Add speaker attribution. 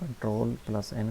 Speaker 1: Ctrl+N